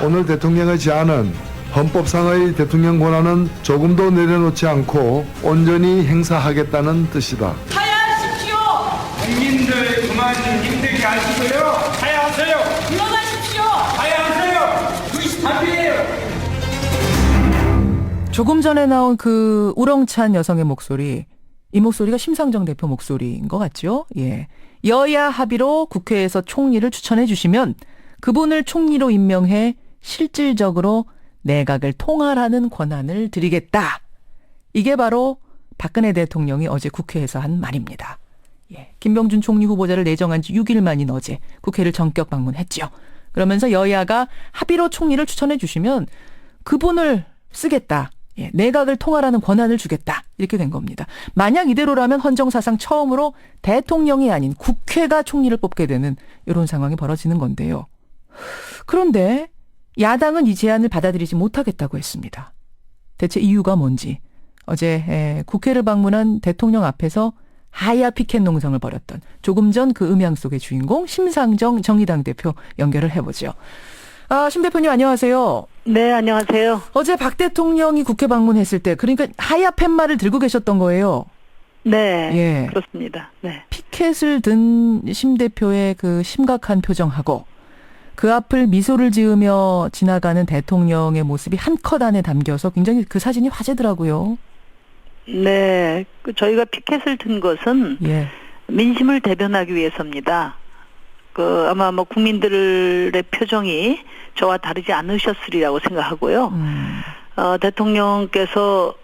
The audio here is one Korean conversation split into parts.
오늘 대통령의 제안은 헌법상의 대통령 권한은 조금도 내려놓지 않고 온전히 행사하겠다는 뜻이다. 하야하십시오. 국민들 그만 힘들게 하시고요. 하야하세요. 물러나십시오. 하야하세요. 그것이 답이에요. 조금 전에 나온 그 우렁찬 여성의 목소리, 이 목소리가 심상정 대표 목소리인 것 같죠? 예. 여야 합의로 국회에서 총리를 추천해 주시면 그분을 총리로 임명해 실질적으로 내각을 통할하는 권한을 드리겠다. 이게 바로 박근혜 대통령이 어제 국회에서 한 말입니다. 예. 김병준 총리 후보자를 내정한 지 6일 만인 어제 국회를 전격 방문했죠. 그러면서 여야가 합의로 총리를 추천해 주시면 그분을 쓰겠다. 예, 내각을 통할하는 권한을 주겠다. 이렇게 된 겁니다. 만약 이대로라면 헌정사상 처음으로 대통령이 아닌 국회가 총리를 뽑게 되는 이런 상황이 벌어지는 건데요. 그런데 야당은 이 제안을 받아들이지 못하겠다고 했습니다. 대체 이유가 뭔지 어제 국회를 방문한 대통령 앞에서 하야 피켓 농성을 벌였던 조금 전 그 음향 속의 주인공 심상정 정의당 대표 연결을 해보죠. 심 대표님 안녕하세요. 네, 안녕하세요. 어제 박 대통령이 국회 방문했을 때 그러니까 하야 팻말을 들고 계셨던 거예요. 네, 예. 그렇습니다. 네. 피켓을 든 심 대표의 그 심각한 표정하고 그 앞을 미소를 지으며 지나가는 대통령의 모습이 한컷 안에 담겨서 굉장히 그 사진이 화제더라고요. 네, 저희가 피켓을 든 것은 예. 민심을 대변하기 위해서입니다. 아마 국민들의 표정이 저와 다르지 않으셨으리라고 생각하고요. 대통령께서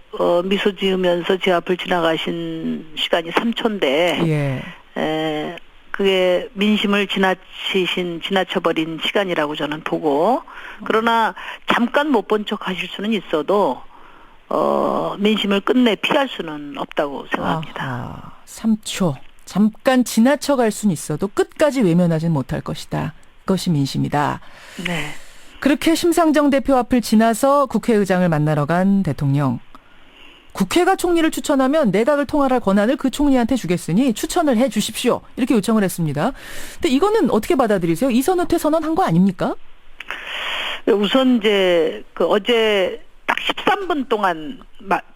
미소 지으면서 제 앞을 지나가신 시간이 3초인데, 예. 그게 민심을 지나쳐버린 시간이라고 저는 보고, 그러나 잠깐 못 본 척 하실 수는 있어도, 민심을 끝내 피할 수는 없다고 생각합니다. 아하, 3초. 잠깐 지나쳐갈 수는 있어도 끝까지 외면하진 못할 것이다. 그것이 민심이다. 네. 그렇게 심상정 대표 앞을 지나서 국회의장을 만나러 간 대통령. 국회가 총리를 추천하면 내각을 통할할 권한을 그 총리한테 주겠으니 추천을 해 주십시오. 이렇게 요청을 했습니다. 근데 이거는 어떻게 받아들이세요? 이선후퇴 선언한 거 아닙니까? 우선 어제 딱 13분 동안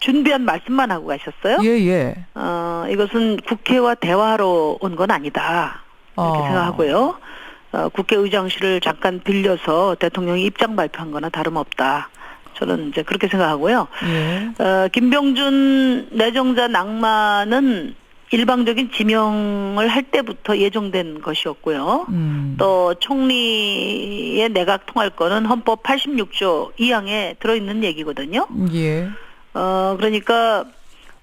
준비한 말씀만 하고 가셨어요. 예. 이것은 국회와 대화하러 온 건 아니다. 이렇게 생각하고요. 국회의장실을 잠깐 빌려서 대통령이 입장 발표한 거나 다름없다. 저는 이제 그렇게 생각하고요. 예. 김병준 내정자 낭만은 일방적인 지명을 할 때부터 예정된 것이었고요. 또 총리의 내각 통할권은 헌법 86조 2항에 들어있는 얘기거든요. 예. 그러니까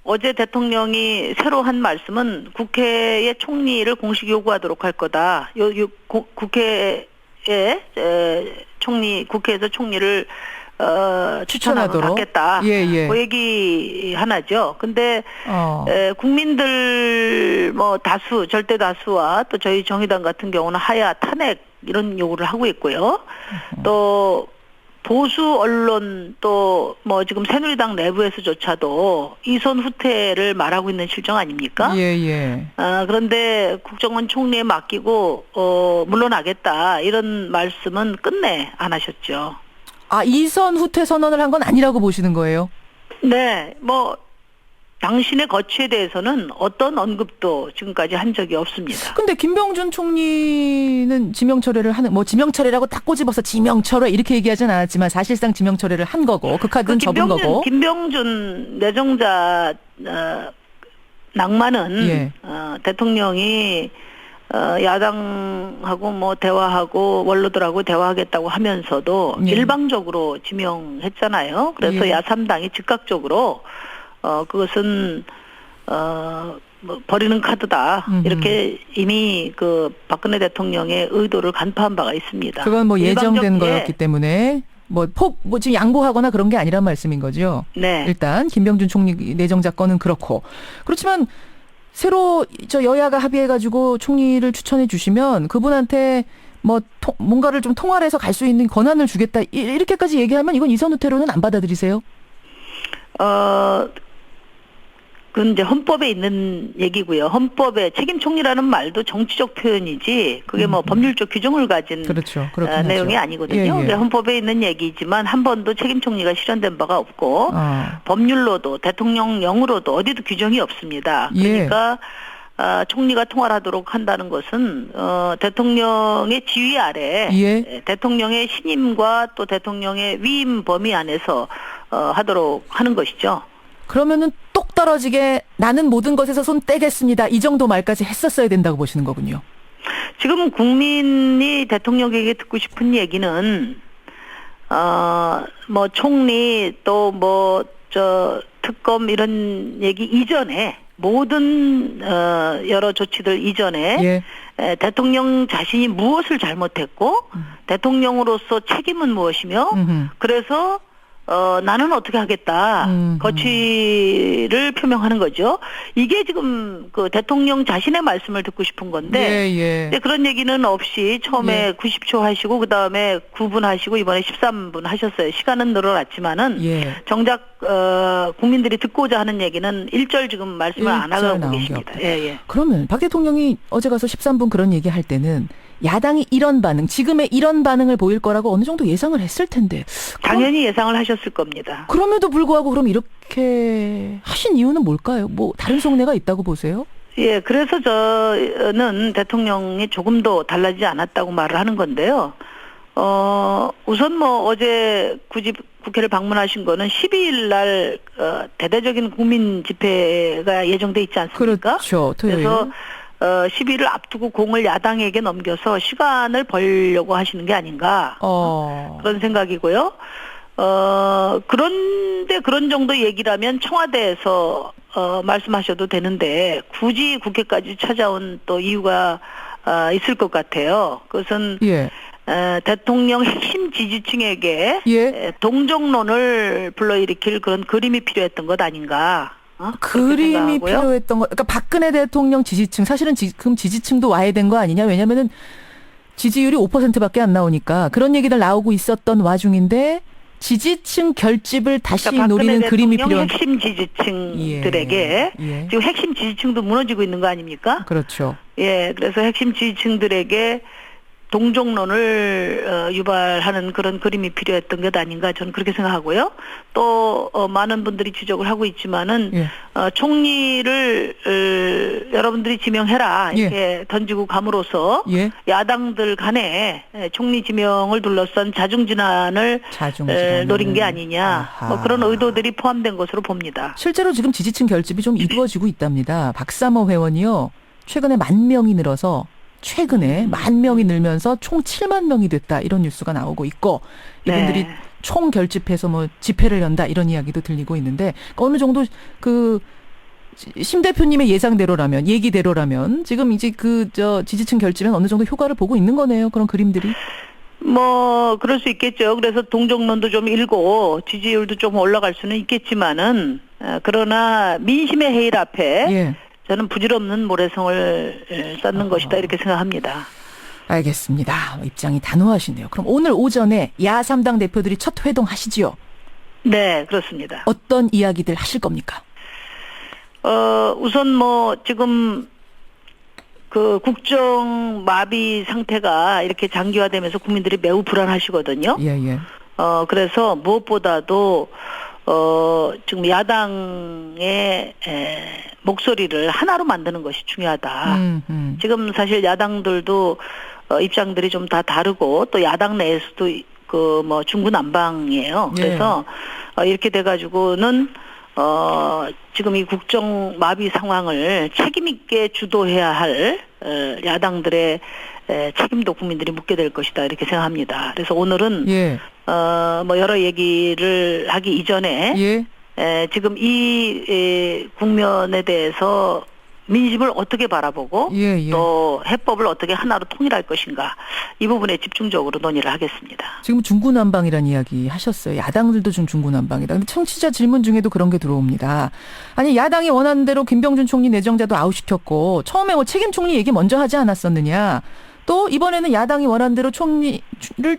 어제 대통령이 새로 한 말씀은 국회의 총리를 공식 요구하도록 할 거다. 국회에서 총리를 추천하도록 하겠다. 예. 그 얘기 하나죠. 근데 국민들 다수, 절대 다수와 또 저희 정의당 같은 경우는 하야 탄핵 이런 요구를 하고 있고요. 또 보수 언론 또 지금 새누리당 내부에서조차도 이선 후퇴를 말하고 있는 실정 아닙니까? 예. 그런데 국정원 총리에 맡기고 물러나겠다 이런 말씀은 끝내 안 하셨죠. 이선 후퇴 선언을 한 건 아니라고 보시는 거예요? 네, 당신의 거취에 대해서는 어떤 언급도 지금까지 한 적이 없습니다. 근데 김병준 총리는 지명 철회를 지명 철회라고 딱 꼬집어서 지명 철회 이렇게 얘기하진 않았지만 사실상 지명 철회를 한 거고 그 카드는 접은 거고. 김병준 내정자 낭만은 대통령이 야당하고 대화하고 원로들하고 대화하겠다고 하면서도 일방적으로 지명했잖아요. 그래서 야3당이 즉각적으로 그것은 버리는 카드다. 이렇게 이미 박근혜 대통령의 의도를 간파한 바가 있습니다. 그건 예정된 거였기 때문에 지금 양보하거나 그런 게 아니란 말씀인 거죠. 네. 일단 김병준 총리 내정자 건은 그렇고. 그렇지만 새로 여야가 합의해가지고 총리를 추천해 주시면 그분한테 뭔가를 좀 통할해서 갈 수 있는 권한을 주겠다. 이렇게까지 얘기하면 이건 이선후퇴로는 안 받아들이세요? 그건 이제 헌법에 있는 얘기고요. 헌법에 책임 총리라는 말도 정치적 표현이지 그게 뭐 법률적 규정을 가진 그렇죠. 그렇긴 내용이 하죠. 아니거든요. 예, 예. 그게 헌법에 있는 얘기지만 한 번도 책임 총리가 실현된 바가 없고 법률로도 대통령령으로도 어디도 규정이 없습니다. 예. 그러니까 총리가 통화를 하도록 한다는 것은 대통령의 지휘 아래 예. 대통령의 신임과 또 대통령의 위임 범위 안에서 하도록 하는 것이죠. 그러면은 똑 떨어지게 나는 모든 것에서 손 떼겠습니다. 이 정도 말까지 했었어야 된다고 보시는 거군요. 지금 국민이 대통령에게 듣고 싶은 얘기는 뭐 총리 또 뭐 특검 이런 얘기 이전에 모든 여러 조치들 이전에 예. 대통령 자신이 무엇을 잘못했고 대통령으로서 책임은 무엇이며 그래서 나는 어떻게 하겠다. 거취를 표명하는 거죠. 이게 지금 그 대통령 자신의 말씀을 듣고 싶은 건데. 예, 예. 근데 그런 얘기는 없이 처음에 예. 90초 하시고 그다음에 9분 하시고 이번에 13분 하셨어요. 시간은 늘어났지만은 예. 정작 국민들이 듣고자 하는 얘기는 1절 지금 말씀을 안 일절 하고 나온 게 계십니다. 없다. 예, 예. 그러면 박 대통령이 어제 가서 13분 그런 얘기 할 때는 야당이 이런 반응, 지금의 이런 반응을 보일 거라고 어느 정도 예상을 했을 텐데. 당연히 예상을 하셨을 겁니다. 그럼에도 불구하고 그럼 이렇게 하신 이유는 뭘까요? 뭐 다른 속내가 있다고 보세요? 예, 그래서 저는 대통령이 조금도 달라지지 않았다고 말을 하는 건데요. 우선 뭐 어제 굳이 국회를 방문하신 거는 12일 날 대대적인 국민 집회가 예정돼 있지 않습니까? 그렇죠. 토요일. 그래서 12일을 앞두고 공을 야당에게 넘겨서 시간을 벌려고 하시는 게 아닌가 그런 생각이고요. 그런데 그런 정도 얘기라면 청와대에서 말씀하셔도 되는데 굳이 국회까지 찾아온 또 이유가 있을 것 같아요. 그것은 예. 대통령 핵심 지지층에게 예. 동정론을 불러일으킬 그런 그림이 필요했던 것 아닌가. 그렇게 그림이 생각하고요. 필요했던 거. 그러니까 박근혜 대통령 지지층, 사실은 지금 지지층도 와야 된 거 아니냐? 왜냐면은 지지율이 5%밖에 안 나오니까 그런 얘기들 나오고 있었던 와중인데 지지층 결집을 다시 그러니까 노리는 그림이 대통령 필요한. 핵심 지지층들에게 예. 지금 핵심 지지층도 무너지고 있는 거 아닙니까? 그렇죠. 예, 그래서 핵심 지지층들에게 동정론을 유발하는 그런 그림이 필요했던 것 아닌가 저는 그렇게 생각하고요. 또 많은 분들이 지적을 하고 있지만은 예. 총리를 여러분들이 지명해라 이렇게 던지고 감으로써 예. 야당들 간에 총리 지명을 둘러싼 자중진환을 노린 게 아니냐 뭐 그런 의도들이 포함된 것으로 봅니다. 실제로 지금 지지층 결집이 좀 이루어지고 있답니다. 박사모 회원이요. 최근에 10,000명이 늘어서 최근에 10,000명이 늘면서 총 7만 명이 됐다 이런 뉴스가 나오고 있고 이분들이 네. 총 결집해서 뭐 집회를 연다 이런 이야기도 들리고 있는데 어느 정도 그 심 대표님의 예상대로라면 얘기대로라면 지금 이제 지지층 결집엔 어느 정도 효과를 보고 있는 거네요. 그런 그림들이. 뭐 그럴 수 있겠죠. 그래서 동정론도 좀 일고 지지율도 좀 올라갈 수는 있겠지만은 그러나 민심의 해일 앞에 예. 저는 부질없는 모래성을 쌓는 것이다 이렇게 생각합니다. 알겠습니다. 입장이 단호하시네요. 그럼 오늘 오전에 야3당 대표들이 첫 회동하시지요? 네, 그렇습니다. 어떤 이야기들 하실 겁니까? 우선 뭐 지금 그 국정 마비 상태가 이렇게 장기화되면서 국민들이 매우 불안하시거든요. 예. 그래서 무엇보다도 지금 야당의 목소리를 하나로 만드는 것이 중요하다. 지금 사실 야당들도 입장들이 좀 다 다르고 또 야당 내에서도 그 뭐 중구난방이에요. 그래서 이렇게 돼가지고는 지금 이 국정 마비 상황을 책임 있게 주도해야 할 야당들의 책임도 국민들이 묻게 될 것이다 이렇게 생각합니다. 그래서 오늘은 뭐 여러 얘기를 하기 이전에 지금 이 국면에 대해서 민심을 어떻게 바라보고 또 해법을 어떻게 하나로 통일할 것인가 이 부분에 집중적으로 논의를 하겠습니다. 지금 중구난방이라는 이야기 하셨어요. 야당들도 좀 중구난방이다. 근데 청취자 질문 중에도 그런 게 들어옵니다. 아니 야당이 원하는 대로 김병준 총리 내정자도 아웃시켰고 처음에 뭐 책임 총리 얘기 먼저 하지 않았었느냐. 또 이번에는 야당이 원하는 대로 총리를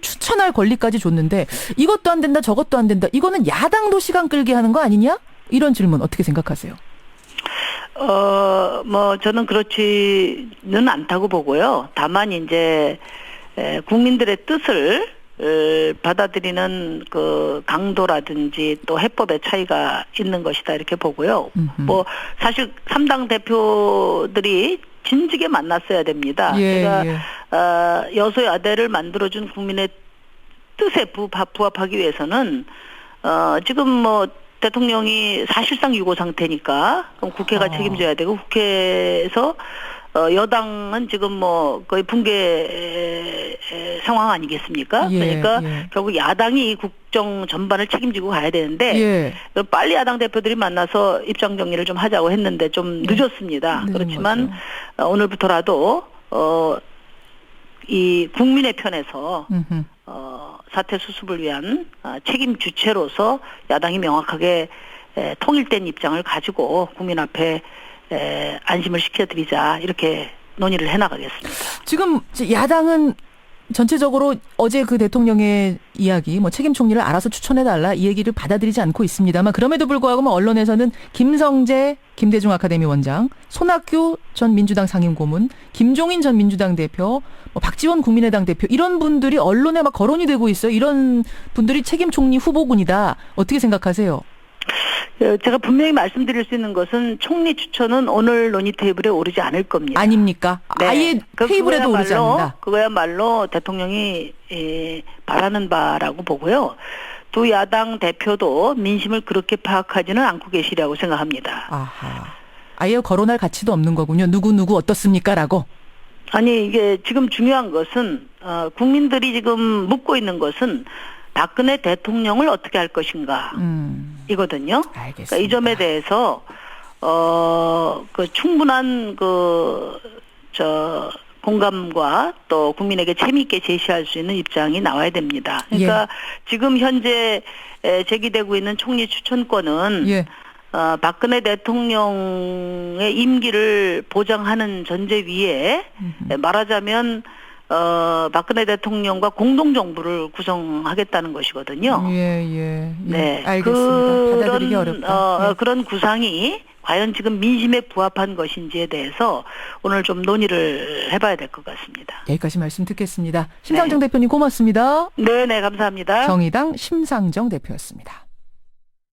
추천할 권리까지 줬는데 이것도 안 된다 저것도 안 된다. 이거는 야당도 시간 끌게 하는 거 아니냐? 이런 질문 어떻게 생각하세요? 뭐 저는 그렇지는 않다고 보고요. 다만 이제 국민들의 뜻을 받아들이는 그 강도라든지 또 해법의 차이가 있는 것이다 이렇게 보고요. 뭐 사실 3당 대표들이 진즉에 만났어야 됩니다. 예, 제가 예. 여소야대를 만들어준 국민의 뜻에 부합하기 위해서는 지금 뭐 대통령이 사실상 유고 상태니까 그럼 국회가 책임져야 되고 국회에서 여당은 지금 뭐 거의 붕괴 상황 아니겠습니까? 예, 그러니까 예. 결국 야당이 국정 전반을 책임지고 가야 되는데 예. 빨리 야당 대표들이 만나서 입장 정리를 좀 하자고 했는데 좀 늦었습니다. 늦은 그렇지만 오늘부터라도 이 국민의 편에서 음흠. 사태 수습을 위한 책임 주체로서 야당이 명확하게 통일된 입장을 가지고 국민 앞에 안심을 시켜드리자 이렇게 논의를 해나가겠습니다. 지금 야당은 전체적으로 어제 그 대통령의 이야기, 뭐 책임 총리를 알아서 추천해달라 이 얘기를 받아들이지 않고 있습니다만 그럼에도 불구하고 뭐 언론에서는 김성재 김대중 아카데미 원장, 손학규 전 민주당 상임고문, 김종인 전 민주당 대표, 뭐 박지원 국민의당 대표 이런 분들이 언론에 막 거론이 되고 있어요. 이런 분들이 책임 총리 후보군이다. 어떻게 생각하세요? 제가 분명히 말씀드릴 수 있는 것은 총리 추천은 오늘 논의 테이블에 오르지 않을 겁니다. 아닙니까? 네. 아예 테이블에도 오르지 않는다. 그거야말로 대통령이 바라는 바라고 보고요. 두 야당 대표도 민심을 그렇게 파악하지는 않고 계시리라고 생각합니다. 아하. 아예 거론할 가치도 없는 거군요. 누구 어떻습니까? 라고. 아니 이게 지금 중요한 것은 국민들이 지금 묻고 있는 것은 박근혜 대통령을 어떻게 할 것인가 이거든요. 알겠습니다. 그러니까 이 점에 대해서 그 충분한 공감과 또 국민에게 재미있게 제시할 수 있는 입장이 나와야 됩니다. 그러니까 지금 현재 제기되고 있는 총리 추천권은 예. 박근혜 대통령의 임기를 보장하는 전제 위에 말하자면 박근혜 대통령과 공동정부를 구성하겠다는 것이거든요. 예. 네, 알겠습니다. 받아들이기 어렵다. 그런 구상이 과연 지금 민심에 부합한 것인지에 대해서 오늘 좀 논의를 해봐야 될 것 같습니다. 여기까지 말씀 듣겠습니다. 심상정 대표님 고맙습니다. 네, 감사합니다. 정의당 심상정 대표였습니다.